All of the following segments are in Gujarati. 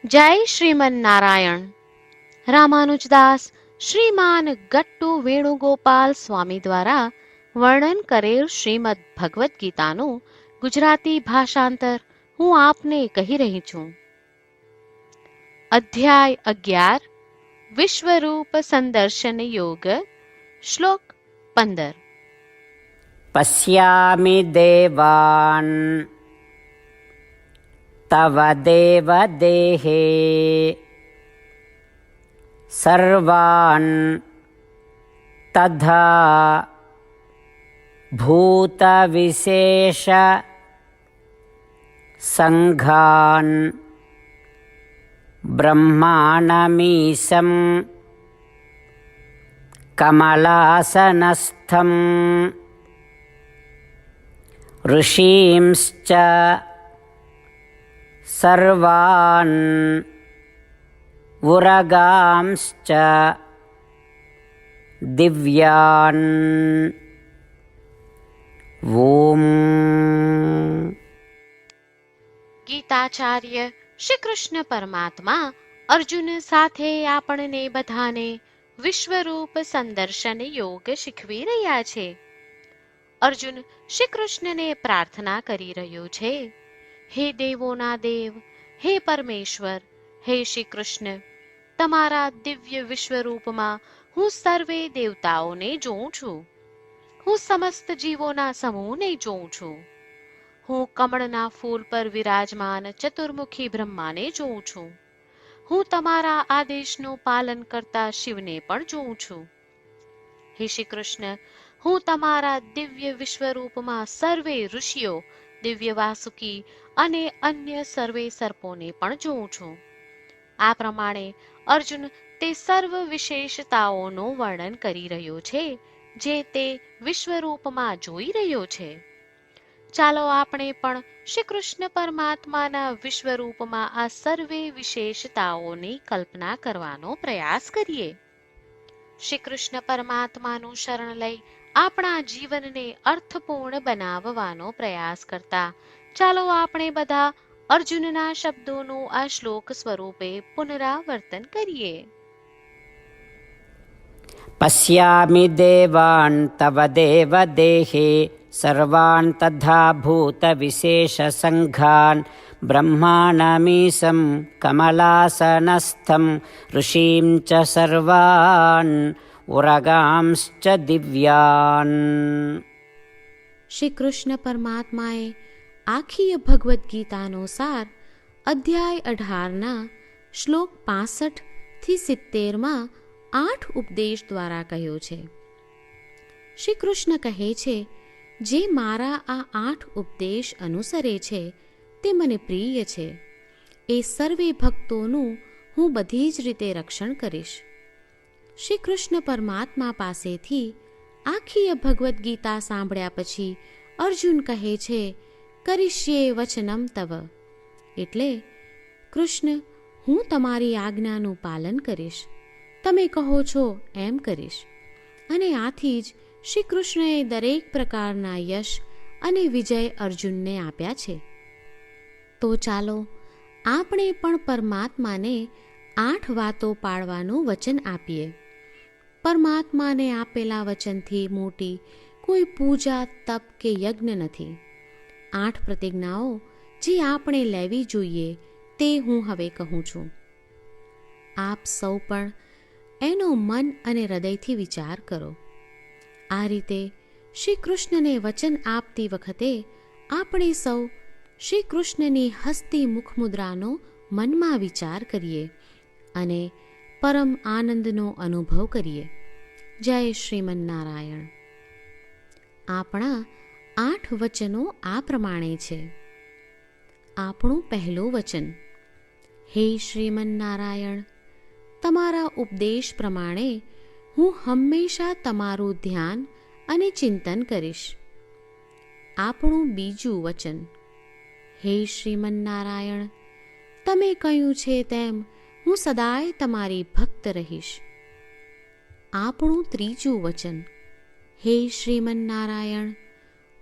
જય શ્રીમન નારાયણ. રામાનુજદાસ શ્રીમાન ગટ્ટુ વેણુગોપાલ સ્વામી દ્વારા વર્ણન કરેલ શ્રીમદ ભગવદ્ ગીતાનું ગુજરાતી ભાષાંતર હું આપને કહી રહી છું. અધ્યાય 11 વિશ્વરૂપ સંદર્શન યોગ. શ્લોક 15. પશ્યામિ દેવાન તવ દેવ દેહે સર્વાન તથા ભૂત વિશેષ સંઘાન બ્રહ્માણમીશં કમલાસનસ્થં ઋષીંશ્ચ સર્વાન ઉરગાંશ્ચ દિવ્યાન. ઓમ. ગીતાચાર્ય શ્રી કૃષ્ણ પરમાત્મા અર્જુન સાથે આપણને બધાને વિશ્વરૂપ સંદર્શન યોગ શીખવી રહ્યા છે. અર્જુન શ્રી કૃષ્ણને પ્રાર્થના કરી રહ્યો છે, હે દેવોના દેવ, હે પરમેશ્વર, હે શ્રી કૃષ્ણ, તમારા દિવ્ય વિશ્વરૂપમાં હું સર્વે દેવતાઓને જોઉં છું. હું સમસ્ત જીવોના સમૂહને જોઉં છું. હું કમળના ફૂલ પર વિરાજમાન ચતુર્મુખી બ્રહ્માને જોઉં છું. હું તમારા આદેશનું પાલન કરતા શિવને પણ જોઉં છું. હે શ્રી કૃષ્ણ, હું તમારા દિવ્ય વિશ્વરૂપમાં સર્વે ઋષિઓ, દિવ્ય વાસુકી અને અન્ય સર્વે સર્પોને પણ જોઉં છું. આ પ્રમાણે અર્જુન તે સર્વ વિશેષતાઓનું વર્ણન કરી રહ્યો છે જે તે વિશ્વરૂપમાં જોઈ રહ્યો છે. ચાલો આપણે પણ શ્રી કૃષ્ણ પરમાત્માના વિશ્વરૂપમાં આ સર્વે વિશેષતાઓની કલ્પના કરવાનો પ્રયાસ કરીએ. શ્રી કૃષ્ણ પરમાત્માનું શરણ લઈ આપણા જીવનને અર્થપૂર્ણ બનાવવાનો પ્રયાસ કરતા ચાલો આપણે બધા અર્જુનના શબ્દોનું આ શ્લોક સ્વરૂપે પુનરાવર્તન કરીએ. પશ્યામિ દેવાન તવ દેવ દેહે સર્વાન તથા ભૂત વિશેષ સંઘાન બ્રહ્માણમીશં કમલાસનસ્થં ઋષિં ચ સર્વાન ઉરગાંશ્ચ દિવ્યાન. શ્રી કૃષ્ણ પરમાત્માએ આખી ભગવદ્ ગીતાનો સાર અધ્યાય 18ના શ્લોક 65 થી 70માં 8 ઉપદેશ દ્વારા કહ્યો છે. શ્રી કૃષ્ણ કહે છે, જે મારા આ 8 ઉપદેશ અનુસરે છે તે મને પ્રિય છે. એ સર્વે ભક્તોનું હું બધી જ રીતે રક્ષણ કરીશ. શ્રી કૃષ્ણ પરમાત્મા પાસેથી આખી ભગવદ્ ગીતા સાંભળ્યા પછી અર્જુન કહે છે, કરિષ્યે વચનમ તવ, એટલે કૃષ્ણ, હું તમારી આજ્ઞાનું પાલન કરીશ, તમે કહો છો એમ કરીશ. અને આથી જ શ્રી કૃષ્ણએ દરેક પ્રકારના યશ અને વિજય અર્જુનને આપ્યા છે. તો ચાલો આપણે પણ પરમાત્માને 8 વાતો પાળવાનું વચન આપીએ. પરમાત્માને આપેલા વચનથી મોટી કોઈ પૂજા, તપ કે યજ્ઞ નથી. 8 પ્રતિજ્ઞાઓ જે આપણે લેવી જોઈએ તે હું હવે કહું છું. આપ સૌ પણ એનો મન અને હૃદયથી વિચાર કરો. આ રીતે શ્રી કૃષ્ણને વચન આપતી વખતે આપણે સૌ શ્રી કૃષ્ણની હસતી મુખમુદ્રાનો મનમાં વિચાર કરીએ અને પરમ આનંદનો અનુભવ કરીએ. જય શ્રીમન નારાયણ. આપણા 8 વચનો આ પ્રમાણે છે. આપણું પહેલું વચન, હે શ્રીમન નારાયણ, તમારા ઉપદેશ પ્રમાણે હું હંમેશા તમારું ધ્યાન અને ચિંતન કરીશ. આપણું બીજું વચન, હે શ્રીમન નારાયણ, તમે કહ્યું છે તેમ હું સદાય તમારી ભક્ત રહીશ. આપણું ત્રીજું વચન, હે શ્રીમન નારાયણ,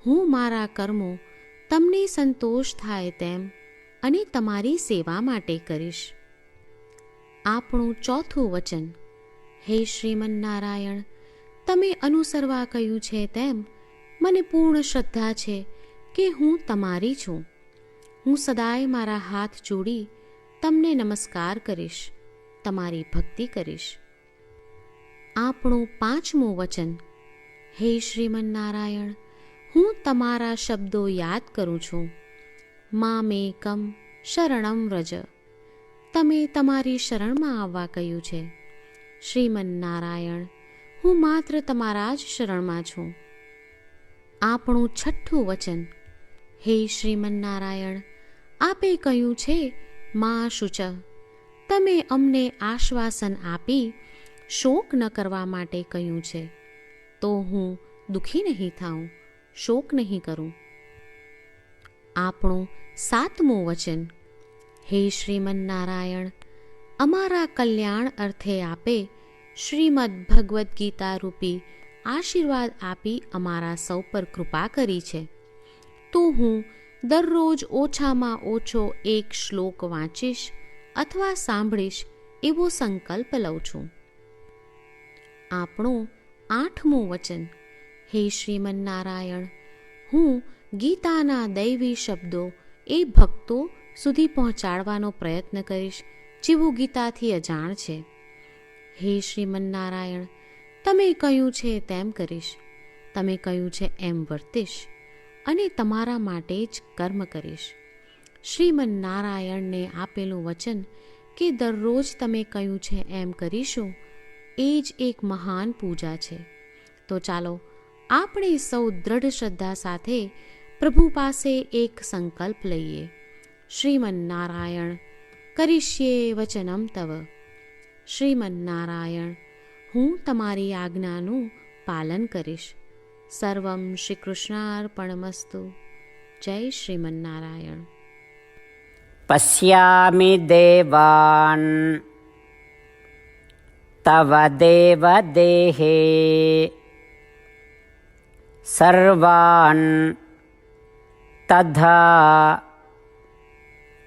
હું મારા કર્મો તમને સંતોષ થાય તેમ અને તમારી સેવા માટે કરીશ. આપણું ચોથું વચન. હે શ્રીમન્નારાયણ, તમે અનુસરવા કહ્યું છે તેમ મને પૂર્ણ શ્રદ્ધા છે કે હું તમારી છું. હું સદાય મારા હાથ જોડી તમને નમસ્કાર કરીશ, તમારી ભક્તિ કરીશ. આપણું પાંચમું વચન. હે શ્રીમન્નારાયણ, હું તમારા શબ્દો યાદ કરું છું. મામેકમ શરણમ વ્રજ. તમે તમારી શરણમાં આવવા કહ્યું છે. શ્રીમન્નારાયણ, હું માત્ર તમારા જ શરણમાં છું. આપણું છઠ્ઠું વચન. હે શ્રીમન્નારાયણ, આપે કહ્યું છે મા શુચ. તમે અમને આશ્વાસન આપી શોક ન કરવા માટે કહ્યું છે, તો હું દુઃખી નહીં થાઉં, શોક નહીં કરું. આપણું સાતમું વચન. હે શ્રીમન્નારાયણ, અમારા કલ્યાણ અર્થે આપે શ્રીમદ્ ભગવદ્ ગીતા રૂપી આશીર્વાદ આપી અમારા સૌ પર કૃપા કરી છે, તો હું દરરોજ ઓછામાં ઓછો એક શ્લોક વાંચીશ અથવા સાંભળીશ એવો સંકલ્પ લઉં છું. આપણું આઠમું વચન. હે શ્રીમન્નારાયણ, હું ગીતાના દૈવી શબ્દો એ ભક્તો સુધી પહોંચાડવાનો પ્રયત્ન કરીશ જેઓ ગીતાથી અજાણ છે. હે શ્રીમન્નારાયણ, તમે કહ્યું છે તેમ કરીશ, તમે કહ્યું છે એમ વર્તીશ અને તમારા માટે જ કર્મ કરીશ. શ્રીમન્નારાયણને આપેલું વચન કે દરરોજ તમે કહ્યું છે એમ કરીશું, એ જ એક મહાન પૂજા છે. તો ચાલો આપણે સૌ દ્રઢ શ્રદ્ધા સાથે પ્રભુ પાસે એક સંકલ્પ લઈએ. શ્રીમન્નારાયણ, કરીશ્યે વચનમ તવ. શ્રીમન્નારાયણ, હું તમારી આજ્ઞાનું પાલન કરીશ. સર્વમ શ્રી કૃષ્ણાર્પણમસ્તુ. જય શ્રીમન્નારાયણ. પશ્યામિ દેવાન તવ દેવ દેહે સર્વાન તથા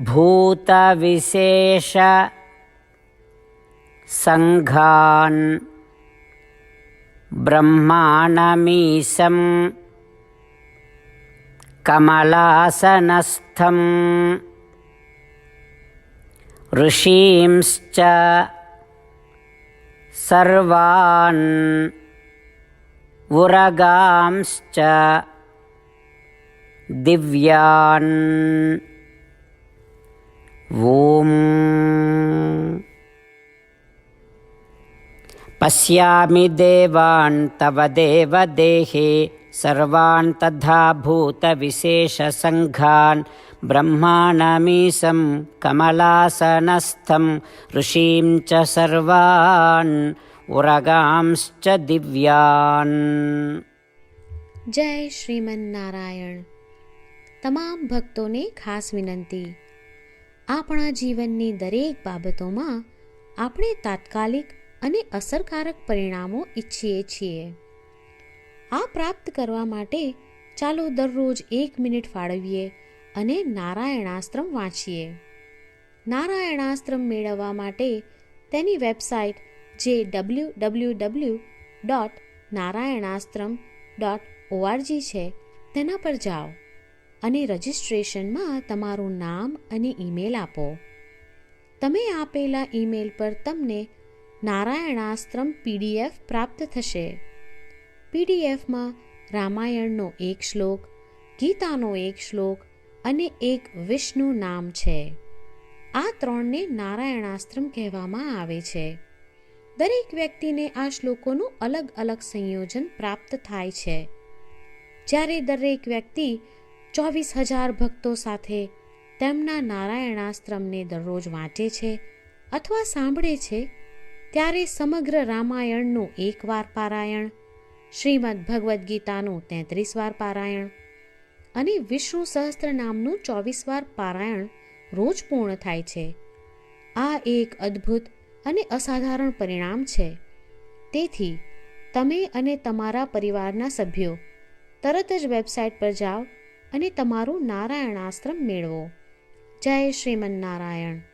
ભૂત વિશેષ સંઘાન બ્રહ્માણમીશં કમલાસનસ્થં ઋષીંશ્ચ સર્વાન ઉરગાંશ્ચ દિવ્યાન. ઓમ. પશ્યામિ દેવાન તવ દેવ દેહે સર્વાન તથા ભૂત વિશેષ સંઘાન બ્રહ્માણમીશં કમલાસનસ્થં ઋષિં ચ સર્વાન ઉરગાંશ્ચ દિવ્યાન. જય શ્રીમન્નારાયણ. તમામ ભક્તોને ખાસ વિનંતી. આપણા જીવનની દરેક બાબતોમાં આપણે તાત્કાલિક અને અસરકારક પરિણામો ઈચ્છીએ છીએ. આ પ્રાપ્ત કરવા માટે ચાલો દરરોજ 1 મિનિટ ફાળવીએ અને નારાયણાસ્ત્રમ વાંચીએ. નારાયણાસ્ત્રમ મેળવવા માટે તેની વેબસાઇટ જે www.narayanaastram.org છે તેના પર જાઓ અને રજિસ્ટ્રેશનમાં તમારું નામ અને ઈમેલ આપો. તમે આપેલા ઈમેલ પર તમને નારાયણાસ્ત્રમ PDF પ્રાપ્ત થશે. PDFમાં રામાયણનો 1 શ્લોક, ગીતાનો 1 શ્લોક અને એક વિષ્ણુ નામ છે. આ 3ને નારાયણાસ્ત્રમ કહેવામાં આવે છે. દરેક વ્યક્તિને આ શ્લોકોનું અલગ અલગ સંયોજન પ્રાપ્ત થાય છે. જ્યારે દરેક વ્યક્તિ 24,000 ભક્તો સાથે તેમના નારાયણાસ્ત્રમને દરરોજ વાંચે છે અથવા સાંભળે છે, ત્યારે સમગ્ર રામાયણનું 1 વાર પારાયણ, શ્રીમદ્ ભગવદ્ ગીતાનું 33 વાર પારાયણ અને વિષ્ણુ સહસ્ત્ર નામનું 24 વાર પારાયણ રોજ પૂર્ણ થાય છે. આ એક અદ્ભુત અને અસાધારણ પરિણામ છે. તેથી તમે અને તમારા પરિવારના સભ્યો તરત જ વેબસાઇટ પર જાઓ અને તમારું નારાયણાસ્ત્રમ મેળવો. જય શ્રીમન્નારાયણ.